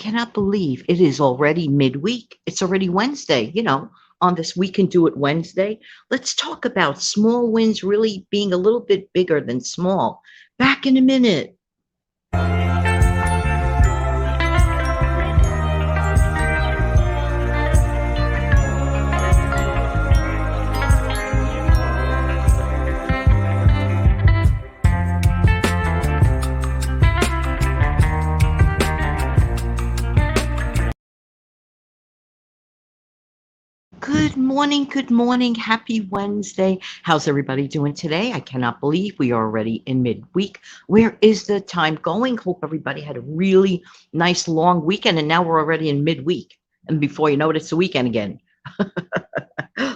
cannot believe it is already midweek. It's already Wednesday, on this We Can Do It Wednesday. Let's talk about small wins really being a little bit bigger than small. Back in a minute. Good morning, good morning. Happy Wednesday. How's everybody doing today? I cannot believe we are already in midweek. Where is the time going? Hope everybody had a really nice long weekend and now we're already in midweek. And before you know it, it's the weekend again.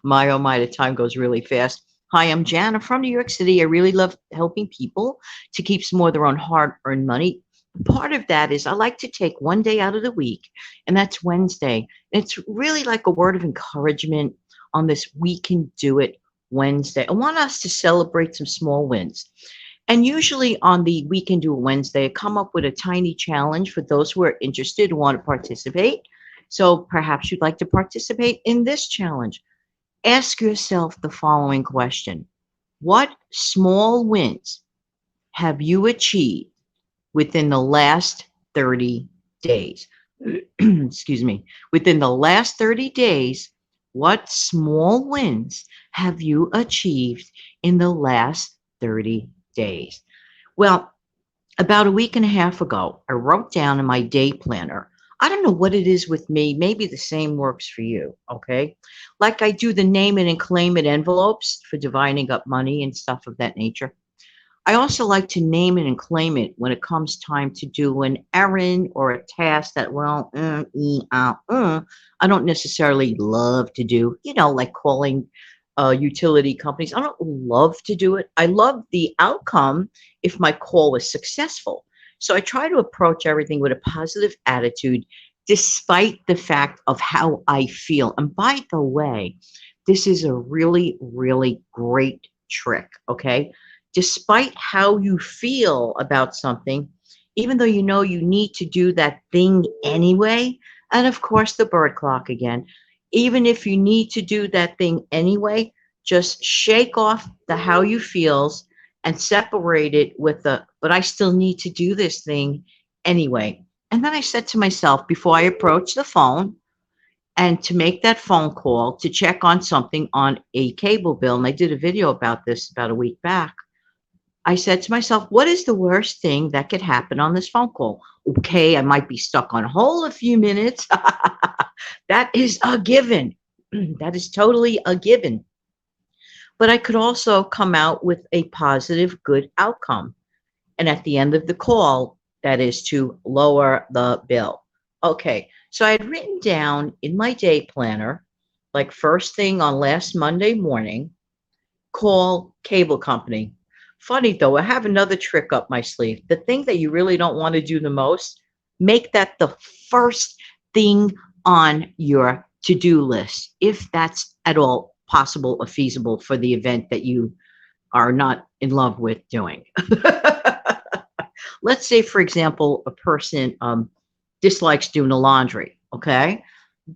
My oh my, the time goes really fast. Hi, I'm Jana from New York City. I really love helping people to keep some more of their own hard-earned money. Part of that is I like to take one day out of the week, and that's Wednesday. And it's really like a word of encouragement on this We Can Do It Wednesday. I want us to celebrate some small wins. And usually on the We Can Do It Wednesday, I come up with a tiny challenge for those who are interested, who want to participate. So perhaps you'd like to participate in this challenge. Ask yourself the following question. What small wins have you achieved within the last 30 days? Excuse me. Within the last 30 days, what small wins have you achieved in the last 30 days? Well, about a week and a half ago, I wrote down in my day planner. I don't know what it is with me. Maybe the same works for you, okay? Like I do the name it and claim it envelopes for dividing up money and stuff of that nature. I also like to name it and claim it when it comes time to do an errand or a task that, I don't necessarily love to do, like calling utility companies. I don't love to do it. I love the outcome if my call was successful. So I try to approach everything with a positive attitude, despite the fact of how I feel. And by the way, this is a really, really great trick, okay? Despite how you feel about something, even though you know you need to do that thing anyway, and of course the bird clock again, even if you need to do that thing anyway, just shake off the how you feels and separate it with the, but I still need to do this thing anyway. And then I said to myself before I approached the phone and to make that phone call to check on something on a cable bill, and I did a video about this about a week back, I said to myself, what is the worst thing that could happen on this phone call? Okay, I might be stuck on hold a few minutes. That is a given. That is totally a given. But I could also come out with a positive, good outcome. And at the end of the call, that is to lower the bill. Okay, so I had written down in my day planner, like first thing on last Monday morning, call cable company. Funny though, I have another trick up my sleeve. The thing that you really don't want to do the most, make that the first thing on your to-do list, if that's at all possible or feasible for the event that you are not in love with doing. Let's say, for example, a person dislikes doing the laundry, okay?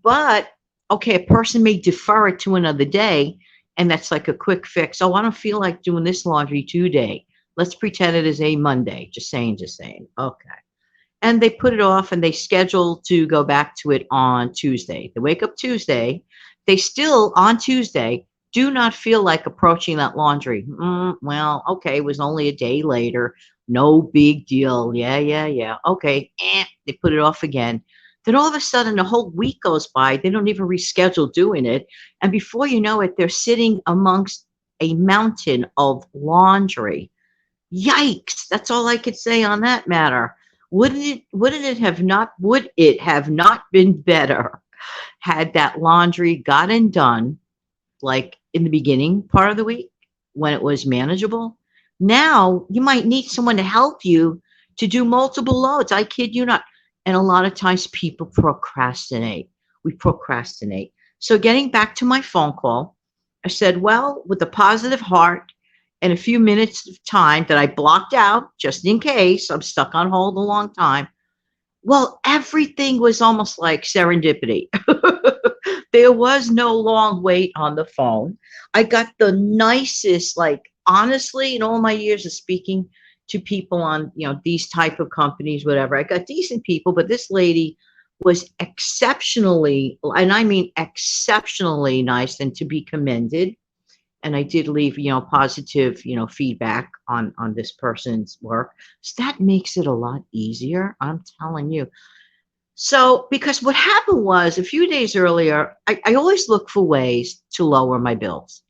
But, okay, a person may defer it to another day, and that's like a quick fix. Oh, I don't feel like doing this laundry today. Let's pretend it is a Monday. Just saying, just saying. Okay. And they put it off and they schedule to go back to it on Tuesday. They wake up Tuesday. They still, on Tuesday, do not feel like approaching that laundry. Well, okay, it was only a day later. No big deal. Yeah. Okay, they put it off again. Then all of a sudden, a whole week goes by. They don't even reschedule doing it. And before you know it, they're sitting amongst a mountain of laundry. Yikes. That's all I could say on that matter. Would it have not been better had that laundry gotten done like in the beginning part of the week when it was manageable? Now you might need someone to help you to do multiple loads. I kid you not. And a lot of times people procrastinate. We procrastinate. So getting back to my phone call, I said, well, with a positive heart and a few minutes of time that I blocked out just in case I'm stuck on hold a long time, Well, everything was almost like serendipity. There was no long wait on the phone. I got the nicest, like, honestly, in all my years of speaking to people on, these type of companies, whatever, I got decent people, but this lady was exceptionally, and I mean exceptionally nice and to be commended. And I did leave, positive, feedback on this person's work. So that makes it a lot easier. I'm telling you. So, because what happened was a few days earlier, I always look for ways to lower my bills,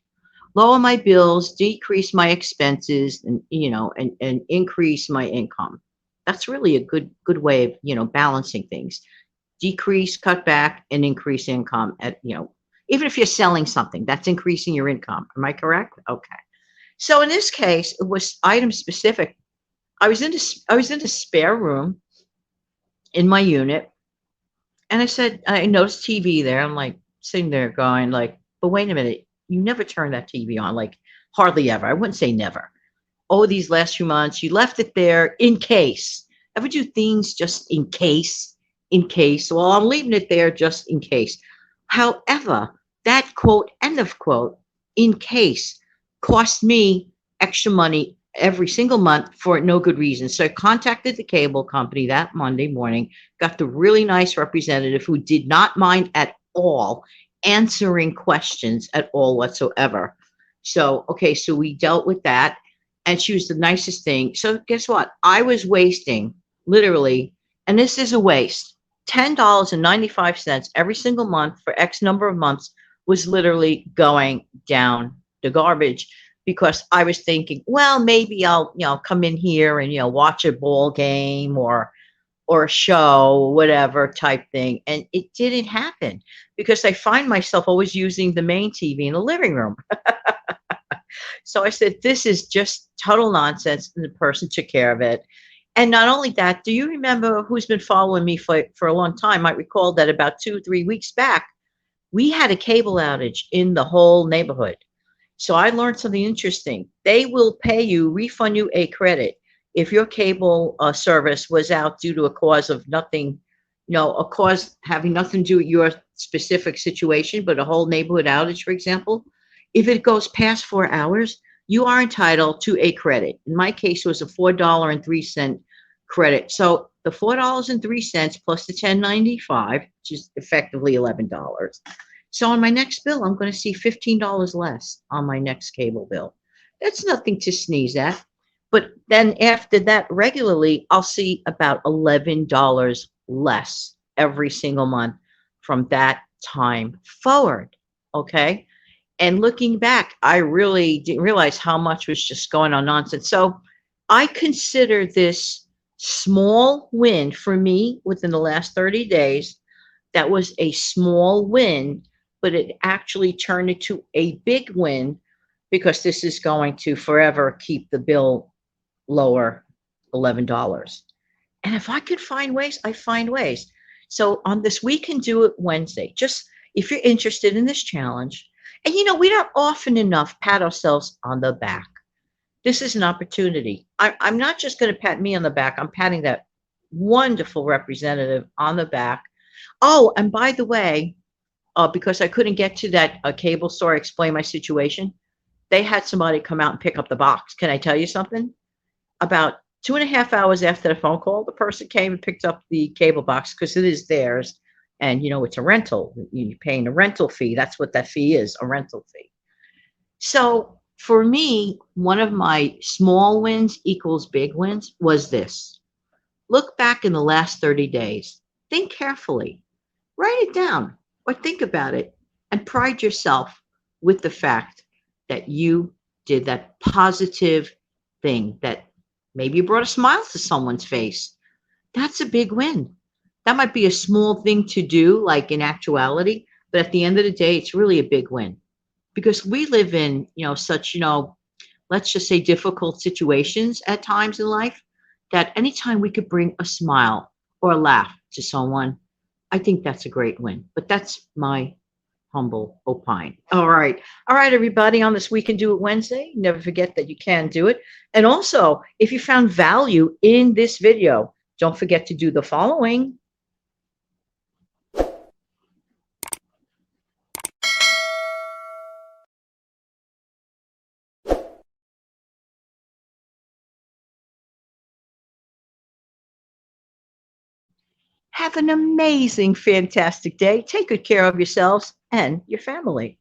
decrease my expenses, and and increase my income. That's really a good way of balancing things. Decrease, cut back, and increase income. At even if you're selling something, that's increasing your income. Am I correct? Okay. So in this case, it was item specific. I was in a spare room in my unit, and I noticed TV there. I'm like sitting there going like, but wait a minute, you never turn that TV on, like hardly ever. I wouldn't say never. Oh, these last few months, you left it there in case. Ever do things just in case? In case. Well, I'm leaving it there just in case. However, that quote, end of quote, in case, cost me extra money every single month for no good reason. So I contacted the cable company that Monday morning, got the really nice representative who did not mind at all answering questions at all whatsoever. So, okay, so we dealt with that, and she was the nicest thing. So, guess what? I was wasting literally, and this is a waste, $10.95 every single month for X number of months was literally going down the garbage because I was thinking, well, maybe I'll, come in here and, watch a ball game or a show or whatever type thing. And it didn't happen because I find myself always using the main TV in the living room. So I said, this is just total nonsense. And the person took care of it. And not only that, do you remember, who's been following me for a long time might recall that about 2 or 3 weeks back, we had a cable outage in the whole neighborhood. So I learned something interesting. They will refund you a credit if your cable service was out due to a cause of nothing, a cause having nothing to do with your specific situation, but a whole neighborhood outage, for example. If it goes past 4 hours, you are entitled to a credit. In my case, it was a $4.03 credit. So the $4.03 plus the 10.95, which is effectively $11. So on my next bill, I'm going to see $15 less on my next cable bill. That's nothing to sneeze at. But then after that, regularly, I'll see about $11 less every single month from that time forward. Okay. And looking back, I really didn't realize how much was just going on nonsense. So I consider this small win for me within the last 30 days. That was a small win, but it actually turned into a big win because this is going to forever keep the bill lower, $11. And if I could find ways, I find ways. So on this We Can Do It Wednesday, just if you're interested in this challenge, and we don't often enough pat ourselves on the back. This is an opportunity. I'm not just going to pat me on the back. I'm patting that wonderful representative on the back. Oh, and by the way, because I couldn't get to that cable store, explain my situation, they had somebody come out and pick up the box. Can I tell you something? About 2.5 hours after the phone call, the person came and picked up the cable box because it is theirs. And, it's a rental. You're paying a rental fee. That's what that fee is, a rental fee. So for me, one of my small wins equals big wins was this. Look back in the last 30 days. Think carefully. Write it down or think about it and pride yourself with the fact that you did that positive thing that maybe brought a smile to someone's face. That's a big win. That might be a small thing to do, like in actuality, but at the end of the day, it's really a big win because we live in, such, let's just say difficult situations at times in life that anytime we could bring a smile or a laugh to someone, I think that's a great win. But that's my humble opine. All right. All right, everybody, on this We Can Do It Wednesday, never forget that you can do it. And also, if you found value in this video, Don't forget to do the following. Have an amazing, fantastic day. Take good care of yourselves and your family.